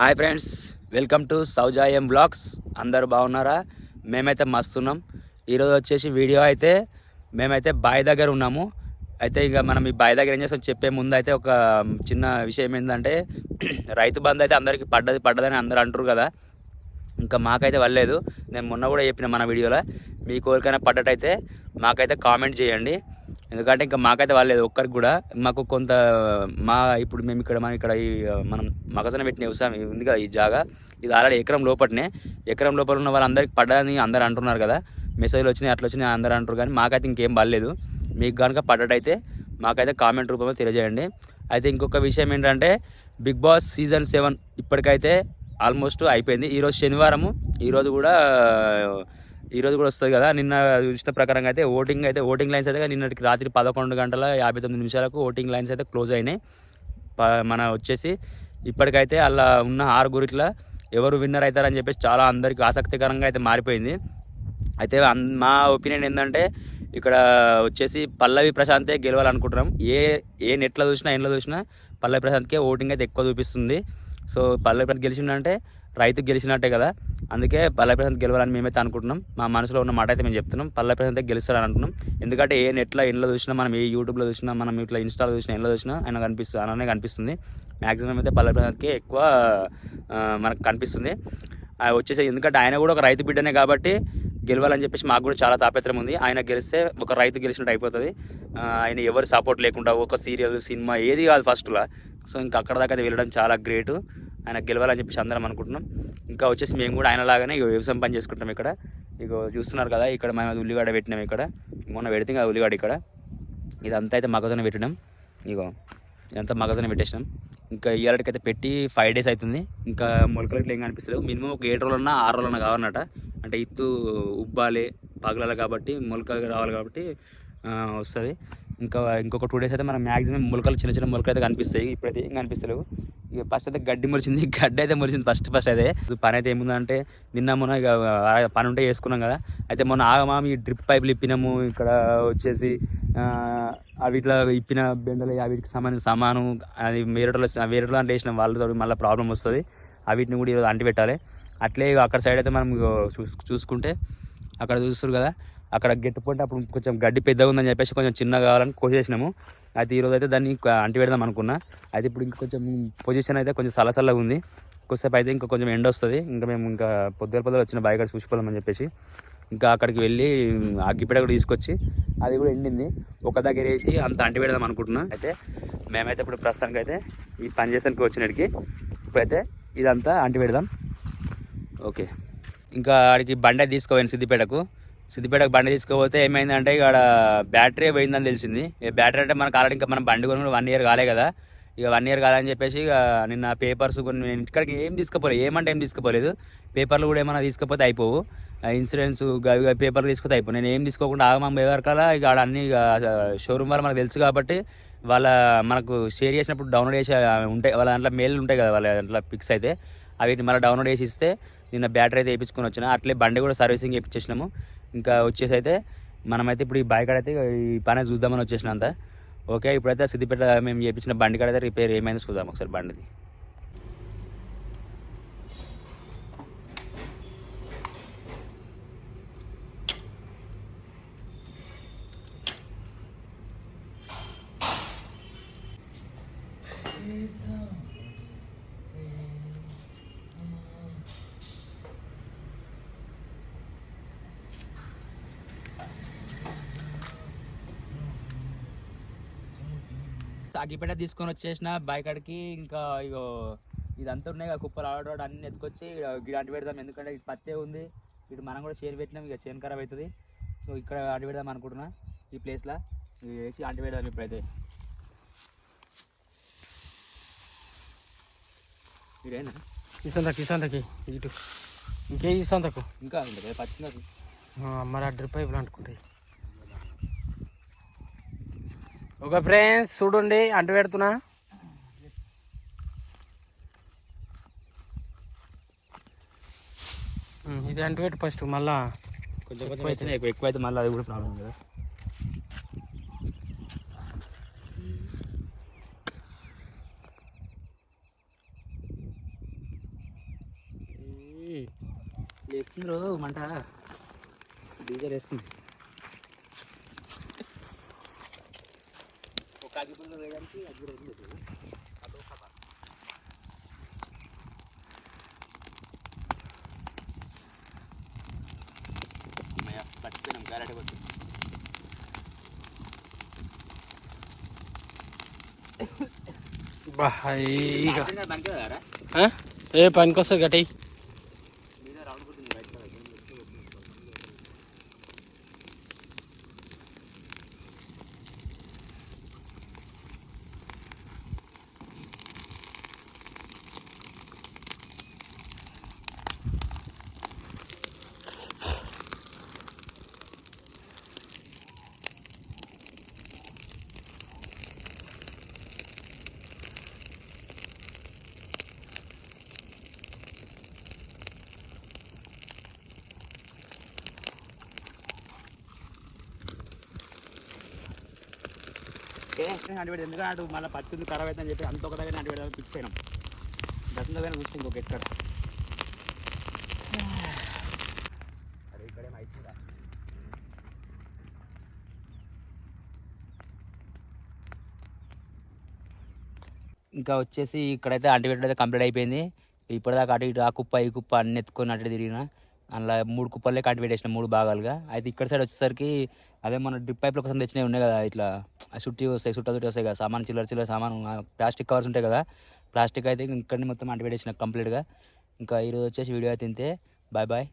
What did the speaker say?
Hi friends, welcome to సౌజాయం blogs. అందరూ బాగున్నారా? మేమైతే మస్తున్నాం. ఈరోజు వచ్చేసి వీడియో అయితే మేమైతే బావి దగ్గర ఉన్నాము. అయితే ఇక మనం ఈ బావి దగ్గర ఏం చేస్తాం చెప్పే ముందు అయితే ఒక చిన్న విషయం ఏంటంటే రైతు బంధు అయితే అందరికీ పడ్డదని అందరూ అంటారు కదా. ఇంకా మాకైతే వల్లేదు. నేను మొన్న కూడా చెప్పిన మన వీడియోలో, మీకు ఎవరికైనా పడ్డట్టయితే మాకైతే కామెంట్ చేయండి. ఎందుకంటే ఇంకా మాకైతే వాళ్ళలేదు ఒక్కరికి కూడా. మాకు కొంత ఇప్పుడు మేము ఇక్కడ ఈ మనం మగజన పెట్టిన వ్యవసాయం ఉంది కదా, ఈ జాగా ఇది ఆల్రెడీ ఎకరం లోపల ఉన్న వాళ్ళందరికీ పడ్డదని అందరూ అంటున్నారు కదా. మెసేజ్లు వచ్చినాయి, అట్లా వచ్చినాయి అందరూ అంటారు. కానీ మాకైతే ఇంకేం పడలేదు. మీకు కనుక పడ్డట్టయితే మాకైతే కామెంట్ రూపంలో తెలియజేయండి. అయితే ఇంకొక విషయం ఏంటంటే, బిగ్ బాస్ సీజన్ 7 ఇప్పటికైతే ఆల్మోస్ట్ అయిపోయింది. ఈరోజు శనివారము, ఈరోజు కూడా వస్తుంది కదా. నిన్న చూసిన ప్రకారంగా అయితే ఓటింగ్ లైన్స్ అయితే నిన్నటికి రాత్రి 11:59 ఓటింగ్ లైన్స్ అయితే క్లోజ్ అయినాయి. మన వచ్చేసి ఇప్పటికైతే అలా ఉన్న 6 ఎవరు విన్నర్ అవుతారని చెప్పేసి చాలా అందరికీ ఆసక్తికరంగా అయితే మారిపోయింది. అయితే మా ఒపీనియన్ ఏంటంటే, ఇక్కడ వచ్చేసి పల్లవి ప్రశాంతే గెలవాలనుకుంటున్నాం. ఏ నెట్లో చూసినా పల్లవి ప్రశాంత్కే ఓటింగ్ అయితే ఎక్కువ చూపిస్తుంది. సో పల్లవి ప్రశాంత్ గెలిచిందంటే రైతు గెలిచినట్టే కదా. అందుకే పల్లవి ప్రశాంత్ గెలవాలని మేమైతే అనుకుంటున్నాం. మా మనసులో ఉన్న మాట అయితే మేము చెప్తున్నాం, పల్లవి ప్రశాంత్ గెలుస్తారని అనుకుంటున్నాం. ఎందుకంటే ఏ నెట్లో ఎండ్లో చూసినా, మనం ఏ యూట్యూబ్లో చూసినా, మనం ఇట్లా ఇన్స్టాలో చూసినా, ఎండ్లో చూసినా ఆయనే కనిపిస్తుంది. మ్యాక్సిమం అయితే పల్లవి ప్రశాంత్కే ఎక్కువ మనకు కనిపిస్తుంది వచ్చేసి. ఎందుకంటే ఆయన కూడా ఒక రైతు బిడ్డనే కాబట్టి గెలవాలని చెప్పేసి మాకు కూడా చాలా తాపత్రయం ఉంది. ఆయన గెలిస్తే ఒక రైతు గెలిచినట్టు అయిపోతుంది. ఆయన ఎవరు సపోర్ట్ లేకుండా ఒక సీరియల్ సినిమా ఏది కాదు ఫస్ట్లో. సో ఇంకా అక్కడ దాకా వెళ్ళడం చాలా గ్రేటు. ఆయన గెలవాలని చెప్పేసి అందరం అనుకుంటున్నాం. ఇంకా వచ్చేసి మేము కూడా ఆయన లాగానే వ్యవసాయం పని చేసుకుంటాం. ఇక్కడ చూస్తున్నారు కదా, ఇక్కడ మేము ఉల్లిగడ్డ పెట్టినాం. ఇక్కడ మొన్న పెడితే కదా ఉల్లిగడ్డ, ఇక్కడ ఇదంతా అయితే మగజొన్న పెట్టినాం. ఇదంతా మగజొన్న పెట్టేసినాం. ఇంకా ఇవాళకైతే పెట్టి 5 days అవుతుంది. ఇంకా మొలకలకి ఏం కనిపిస్తలేవు. మినిమం ఒక 7 రోజులన్నా 6 రోజులన్నా కావాలన్నట. అంటే ఇత్తు ఉబ్బాలి పగలాలి కాబట్టి, మొలక రావాలి కాబట్టి వస్తుంది. ఇంకొక 2 days అయితే మనం మ్యాక్సిమం మొలకలు చిన్న చిన్న మొలకలు అయితే కనిపిస్తాయి. ఇప్పుడైతే ఏం కనిపిస్తలేవు. ఇక ఫస్ట్ అయితే గడ్డి మొలిచింది ఫస్ట్ అయితే. పని అయితే ఏముందంటే, మొన్న ఇక పని ఉంటే చేసుకున్నాం కదా. అయితే మొన్న ఆగమామి డ్రిప్ పైపులు ఇప్పినాము. ఇక్కడ వచ్చేసి వీటిలో ఇప్పిన బెండలు వీటికి సమానం అది వేరే అంటే వేసిన వాళ్ళతో మళ్ళీ ప్రాబ్లం వస్తుంది. వీటిని కూడా ఈరోజు అంటి పెట్టాలి. అట్లే అక్కడ సైడ్ అయితే మనం చూసుకుంటే అక్కడ చూస్తారు కదా, అక్కడ గెట్టుకుంటే అప్పుడు కొంచెం గడ్డి పెద్దగా ఉందని చెప్పేసి కొంచెం చిన్నగా కావాలని కోసేసినాము. అయితే ఈరోజు అయితే దాన్ని అంటి పెడదాం అనుకున్నా. అయితే ఇప్పుడు ఇంకా కొంచెం పొజిషన్ అయితే కొంచెం సలసల్లగా ఉంది. కొద్దిసేపు అయితే ఇంకా కొంచెం ఎండ వస్తుంది. ఇంకా మేము ఇంకా పొద్దున వచ్చిన బాయికాడ చూసిపోదామని చెప్పేసి ఇంకా అక్కడికి వెళ్ళి అగ్గిపెడ కూడా తీసుకొచ్చి అది కూడా ఎండింది ఒక దగ్గర వేసి అంత అంటి పెడదాం అనుకుంటున్నా. అయితే మేమైతే ఇప్పుడు ప్రస్తుతానికి అయితే ఈ పని చేసానికి వచ్చినడికి ఇప్పుడైతే ఇదంతా అంటి పెడదాం. ఓకే, ఇంకా ఆడికి బండి తీసుకోవాలి సిద్దిపేటకు బండి తీసుకోపోతే ఏమైందంటే, ఇక్కడ బ్యాటరీ పోయిందని తెలిసింది. బ్యాటరీ అంటే మనకు ఆల్రెడీ ఇంకా మనం బండి కొని 1 year కాలే కదా. ఇక 1 year కాలని చెప్పేసి ఇక నిన్న పేపర్స్ కొన్ని నేను ఇక్కడికి ఏం తీసుకోపోలేదు. పేపర్లు కూడా ఏమైనా తీసుకపోతే అయిపోవు. ఇన్సూరెన్స్ పేపర్లు తీసుకొతే అయిపోవు. నేను ఏం తీసుకోకుండా ఆగమం ఎవరికల్లా ఇక ఆడ అన్ని షోరూమ్ వాళ్ళు మనకు తెలుసు కాబట్టి మనకు షేర్ చేసినప్పుడు డౌన్లోడ్ చేసి ఉంటాయి. వాళ్ళ దాంట్లో మెయిల్ ఉంటాయి కదా, వాళ్ళ దాంట్లో పిక్స్ అయితే వీటిని మళ్ళీ డౌన్లోడ్ చేసి ఇస్తే నిన్న బ్యాటరీ అయితే వేయించుకొని వచ్చిన. అట్లే బండి కూడా సర్వీసింగ్ వేయించేసినాము. ఇంకా వచ్చేసి అయితే మనమైతే ఇప్పుడు ఈ బాయ్ కాడ అయితే ఈ పని చూద్దామని వచ్చేసిన అంతా. ఓకే, ఇప్పుడైతే సిద్దిపేట మేము చేయించిన బండి కాడ అయితే రిపేర్ ఏమైంది చూద్దాం ఒకసారి బండిది. అగ్గిపెట్ట తీసుకొని వచ్చేసిన బాయికాడికి. ఇంకా ఇదంతా ఉన్నాయి కదా, కుప్పలు ఆడవాడు అన్ని ఎత్తుకొచ్చి ఇక్కడ అంటి పెడదాం. ఎందుకంటే ఇటు పత్తే ఉంది, ఇటు మనం కూడా షేర్ పెట్టినాం. ఇక చేను ఖరాబ్ అవుతుంది. సో ఇక్కడ అంటి పెడదాం అనుకుంటున్నా, ఈ ప్లేస్లో వేసి అంటి పెడదాం. ఇప్పుడైతే ఇదేనా కిసాన్కి ఇటు ఇంకే ఇసాంతకు ఇంకా ఉంటుంది పచ్చింది. మరి ఆ డ్రిప్ పైపులు అంటుకుంటాయి. ఒక ఫ్రెండ్స్ చూడండి, అంటు పెడుతున్నా. ఇది అంటు పెట్టి ఫస్ట్, మళ్ళా కొంచెం ఎక్కువైతే మళ్ళీ అది కూడా ప్రాబ్లం కదా. చేస్తుండ్రు మంట డీజర్ వేస్తుంది ఒక అగ్గిపుల్ల వేయడానికి అగ్గి రెండు పచ్చిపోయినాం గారెట కొట్టి ఏ పనికొస్తుంది గట్టి అంటిపెట్టి ఎందుకంటే అటు మళ్ళీ పచ్చింది ఖరాబ్ అవుతుందని చెప్పి అంత ఒక దగ్గర అంటిపెడతాను పిచ్చిపోయినాం దర్శనం దగ్గర చూస్తే ఇంకొక ఎక్కడ ఇక్కడేమో అవుతుందా ఇంకా వచ్చేసి ఇక్కడైతే అంటిపెట్టడం అయితే కంప్లీట్ అయిపోయింది ఇప్పటిదాకా అటు ఇటు ఆ కుప్ప ఈ కుప్ప అన్ని ఎత్తుకొని అటు తిరిగిన అందులో 3 కుప్పలే కంటి పెట్టేసిన 3 భాగాలుగా అయితే ఇక్కడ సైడ్ వచ్చేసరికి అదే మన డ్రిప్ పైప్ల కోసం తెచ్చినవి ఉన్నాయి కదా ఇట్లా చుట్టి వస్తాయి చుట్టి వస్తాయి కదా సామాన్ చిల్లర సామాన్ ప్లాస్టిక్ కవర్స్ ఉంటాయి కదా ప్లాస్టిక్ అయితే ఇక్కడిని మొత్తం అంటిపెట్టేసిన కంప్లీట్గా ఇంకా ఈరోజు వచ్చేసి వీడియో అయితే ఇంతే బాయ్ బాయ్